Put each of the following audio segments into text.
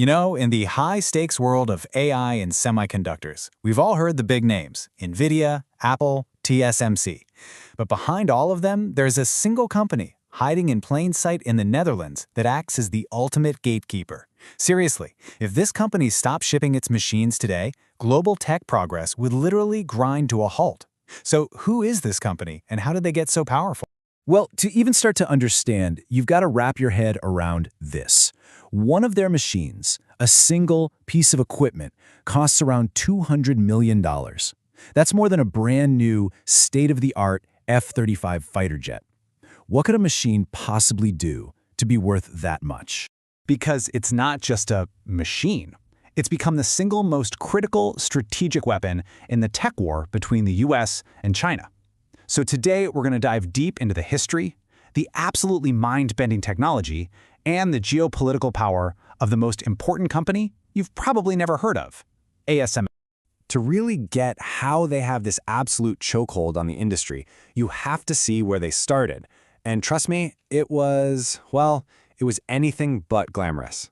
You know, in the high-stakes world of AI and semiconductors, we've all heard the big names: NVIDIA, Apple, TSMC. But behind all of them, there's a single company hiding in plain sight in the Netherlands that acts as the ultimate gatekeeper. Seriously, if this company stopped shipping its machines today, global tech progress would literally grind to a halt. So who is this company, and how did they get so powerful? Well, to even start to understand, you've got to wrap your head around this. One of their machines, a single piece of equipment, costs around $200 million. That's more than a brand new, state-of-the-art F-35 fighter jet. What could a machine possibly do to be worth that much? Because it's not just a machine. It's become the single most critical strategic weapon in the tech war between the US and China. So today, we're going to dive deep into the history, the absolutely mind-bending technology, and the geopolitical power of the most important company you've probably never heard of, ASML. To really get how they have this absolute chokehold on the industry, you have to see where they started. And trust me, it was anything but glamorous.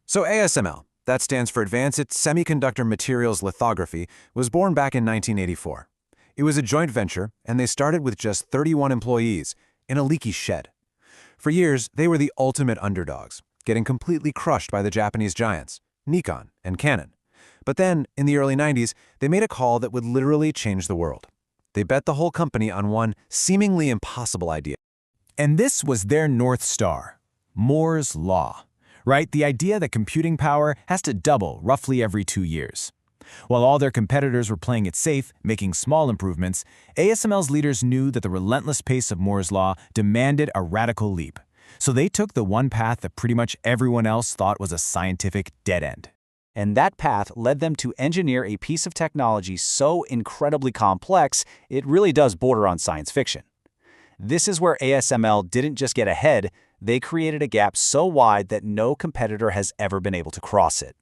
So ASML, that stands for Advanced Semiconductor Materials Lithography, was born back in 1984. It was a joint venture, and they started with just 31 employees in a leaky shed. For years, they were the ultimate underdogs, getting completely crushed by the Japanese giants, Nikon and Canon. But then, in the early 90s, they made a call that would literally change the world. They bet the whole company on one seemingly impossible idea. And this was their North Star, Moore's Law, right? The idea that computing power has to double roughly every 2 years. While all their competitors were playing it safe, making small improvements, ASML's leaders knew that the relentless pace of Moore's Law demanded a radical leap. So they took the one path that pretty much everyone else thought was a scientific dead end. And that path led them to engineer a piece of technology so incredibly complex, it really does border on science fiction. This is where ASML didn't just get ahead, they created a gap so wide that no competitor has ever been able to cross it.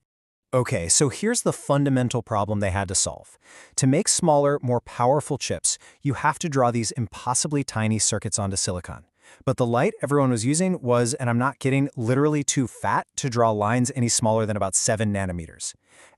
Okay, so here's the fundamental problem they had to solve. To make smaller, more powerful chips, you have to draw these impossibly tiny circuits onto silicon. But the light everyone was using was, and I'm not kidding, literally too fat to draw lines any smaller than about 7 nanometers.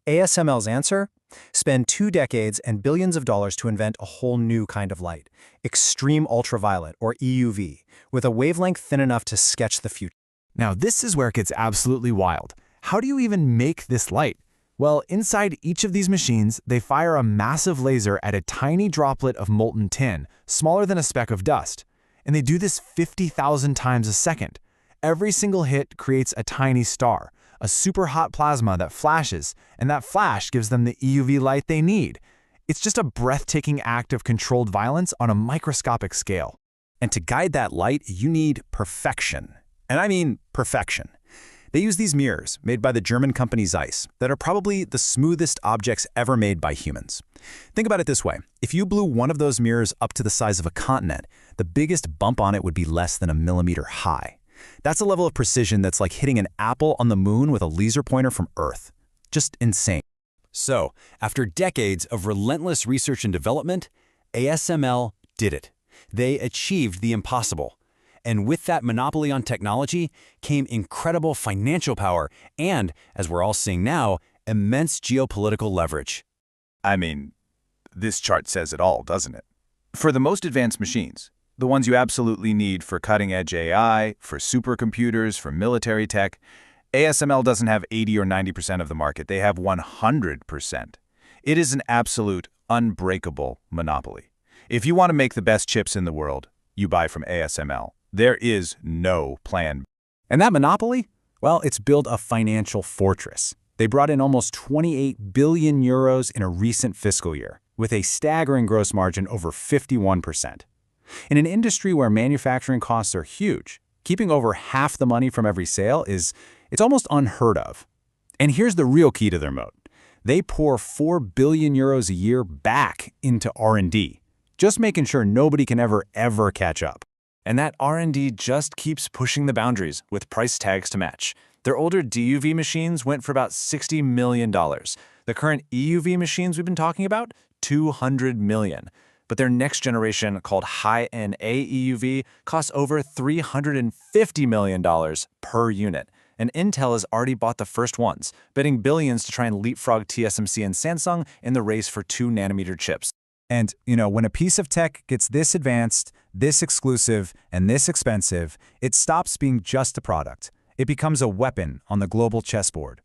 ASML's answer? Spend 2 decades and billions of dollars to invent a whole new kind of light, extreme ultraviolet, or EUV, with a wavelength thin enough to sketch the future. Now, this is where it gets absolutely wild. How do you even make this light? Well, inside each of these machines, they fire a massive laser at a tiny droplet of molten tin, smaller than a speck of dust. And they do this 50,000 times a second. Every single hit creates a tiny star, a super hot plasma that flashes, and that flash gives them the EUV light they need. It's just a breathtaking act of controlled violence on a microscopic scale. And to guide that light, you need perfection. And I mean perfection. They use these mirrors, made by the German company Zeiss, that are probably the smoothest objects ever made by humans. Think about it this way. If you blew one of those mirrors up to the size of a continent, the biggest bump on it would be less than a millimeter high. That's a level of precision that's like hitting an apple on the moon with a laser pointer from Earth. Just insane. So, after decades of relentless research and development, ASML did it. They achieved the impossible. And with that monopoly on technology came incredible financial power and, as we're all seeing now, immense geopolitical leverage. I mean, this chart says it all, doesn't it? For the most advanced machines, the ones you absolutely need for cutting-edge AI, for supercomputers, for military tech, ASML doesn't have 80 or 90% of the market. They have 100%. It is an absolute, unbreakable monopoly. If you want to make the best chips in the world, you buy from ASML. There is no plan. And that monopoly? Well, it's built a financial fortress. They brought in almost 28 billion euros in a recent fiscal year, with a staggering gross margin over 51%. In an industry where manufacturing costs are huge, keeping over half the money from every sale it's almost unheard of. And here's the real key to their moat. They pour 4 billion euros a year back into R&D, just making sure nobody can ever catch up. And that R&D just keeps pushing the boundaries with price tags to match. Their older DUV machines went for about $60 million. The current EUV machines we've been talking about, $200 million. But their next generation, called high-NA EUV, costs over $350 million per unit. and Intel has already bought the first ones, betting billions to try and leapfrog TSMC and Samsung in the race for 2-nanometer chips. And, when a piece of tech gets this advanced, this exclusive, and this expensive, it stops being just a product. It becomes a weapon on the global chessboard.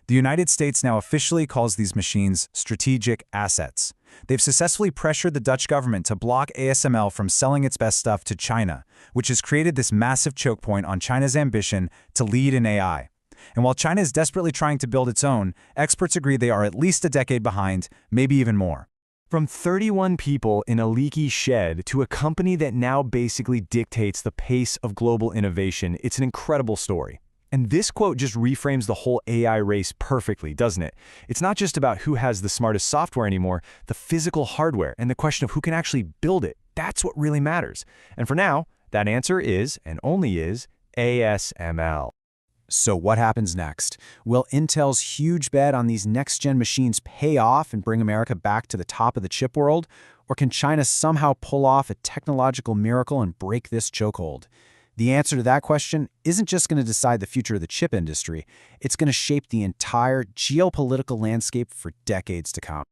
The United States now officially calls these machines strategic assets. They've successfully pressured the Dutch government to block ASML from selling its best stuff to China, which has created this massive choke point on China's ambition to lead in AI. And while China is desperately trying to build its own, experts agree they are at least a decade behind, maybe even more. From 31 people in a leaky shed to a company that now basically dictates the pace of global innovation, it's an incredible story. And this quote just reframes the whole AI race perfectly, doesn't it? It's not just about who has the smartest software anymore, the physical hardware and the question of who can actually build it. That's what really matters. And for now, that answer is, and only is, ASML. So what happens next? Will Intel's huge bet on these next-gen machines pay off and bring America back to the top of the chip world? Or can China somehow pull off a technological miracle and break this chokehold? The answer to that question isn't just going to decide the future of the chip industry, it's going to shape the entire geopolitical landscape for decades to come.